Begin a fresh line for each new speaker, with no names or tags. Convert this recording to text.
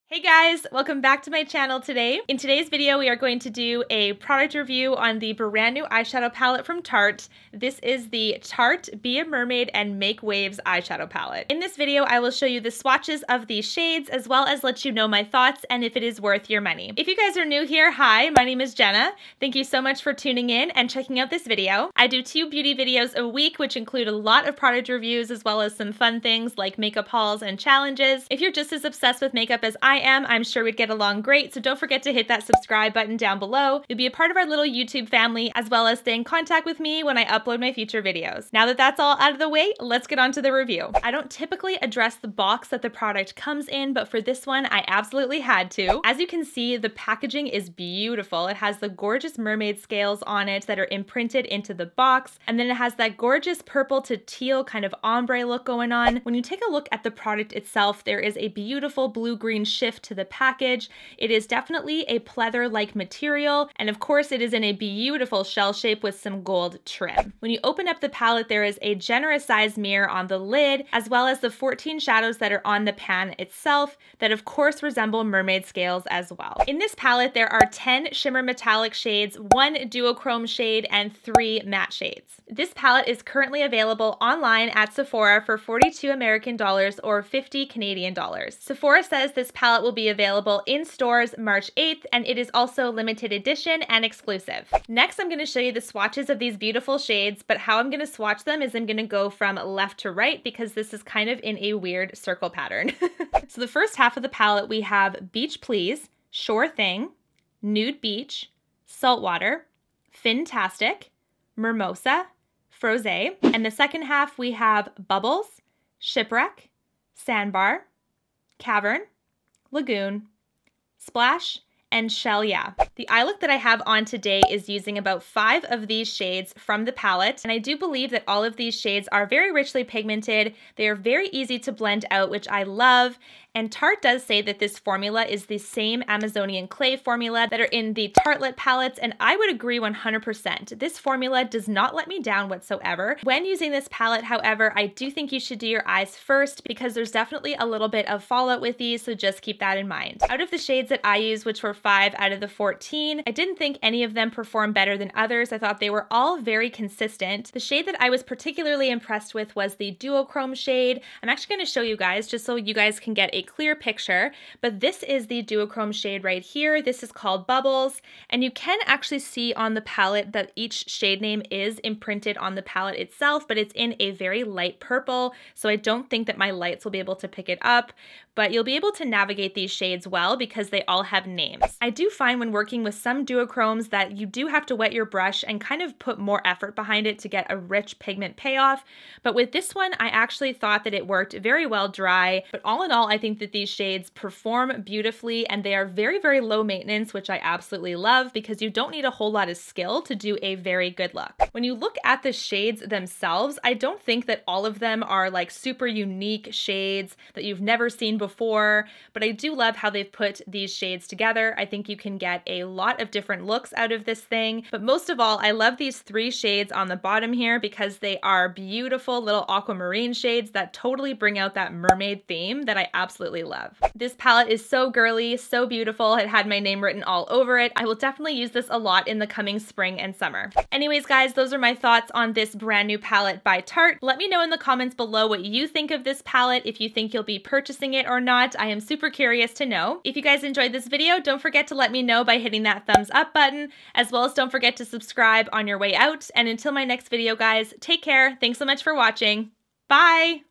Hey guys, welcome back to my channel today. In today's video, we are going to do a product review on the brand new eyeshadow palette from Tarte. This is the Tarte Be a Mermaid and Make Waves eyeshadow palette. In this video, I will show you the swatches of these shades as well as let you know my thoughts and if it is worth your money. If you guys are new here, hi, my name is Jenna. Thank you so much for tuning in and checking out this video. I do 2 beauty videos a week, which include a lot of product reviews as well as some fun things like makeup hauls and challenges. If you're just as obsessed with makeup as I am, I'm sure we'd get along great, so don't forget to hit that subscribe button down below. You'll be a part of our little YouTube family, as well as stay in contact with me when I upload my future videos. Now that that's all out of the way, let's get on to the review. I don't typically address the box that the product comes in, but for this one, I absolutely had to. As you can see, the packaging is beautiful. It has the gorgeous mermaid scales on it that are imprinted into the box, and then it has that gorgeous purple to teal kind of ombre look going on. When you take a look at the product itself, there is a beautiful blue-green shift to the package. It is definitely a pleather-like material, and of course it is in a beautiful shell shape with some gold trim. When you open up the palette, there is a generous size mirror on the lid, as well as the 14 shadows that are on the pan itself that of course resemble mermaid scales as well. In this palette, there are 10 shimmer metallic shades, 1 duochrome shade, and 3 matte shades. This palette is currently available online at Sephora for 42 American dollars or 50 Canadian dollars. Sephora says this palette will be available in stores March 8th, and it is also limited edition and exclusive. Next, I'm going to show you the swatches of these beautiful shades, but how I'm going to swatch them is I'm going to go from left to right because this is kind of in a weird circle pattern. So the first half of the palette, we have Beach Please, Sure Thing, Nude Beach, Saltwater, Fantastic, Mimosa, Froese, and the second half we have Bubbles, Shipwreck, Sandbar, Cavern, Lagoon, Splash, and Shell Yeah. The eye look that I have on today is using about 5 of these shades from the palette, and I do believe that all of these shades are very richly pigmented. They are very easy to blend out, which I love, and Tarte does say that this formula is the same Amazonian clay formula that are in the Tartelette palettes, and I would agree 100%. This formula does not let me down whatsoever. When using this palette, however, I do think you should do your eyes first because there's definitely a little bit of fallout with these, so just keep that in mind. Out of the shades that I used, which were 5 out of the 14, I didn't think any of them performed better than others. I thought they were all very consistent. The shade that I was particularly impressed with was the duochrome shade. I'm actually going to show you guys just so you guys can get a clear picture, but this is the duochrome shade right here. This is called Bubbles, and you can actually see on the palette that each shade name is imprinted on the palette itself, but it's in a very light purple, so I don't think that my lights will be able to pick it up, but you'll be able to navigate these shades well because they all have names. I do find when working with some duochromes that you do have to wet your brush and kind of put more effort behind it to get a rich pigment payoff, but with this one, I actually thought that it worked very well dry, but all in all, I think that these shades perform beautifully and they are very, very low maintenance, which I absolutely love because you don't need a whole lot of skill to do a very good look. When you look at the shades themselves, I don't think that all of them are like super unique shades that you've never seen before, but I do love how they've put these shades together. I think you can get a lot of different looks out of this thing, but most of all, I love these 3 shades on the bottom here because they are beautiful little aquamarine shades that totally bring out that mermaid theme that I absolutely love. This palette is so girly, so beautiful. It had my name written all over it. I will definitely use this a lot in the coming spring and summer. Anyways, guys, those are my thoughts on this brand new palette by Tarte. Let me know in the comments below what you think of this palette, if you think you'll be purchasing it or not. I am super curious to know. If you guys enjoyed this video, don't forget to let me know by hitting that thumbs up button, as well as don't forget to subscribe on your way out. And until my next video, guys, take care. Thanks so much for watching. Bye!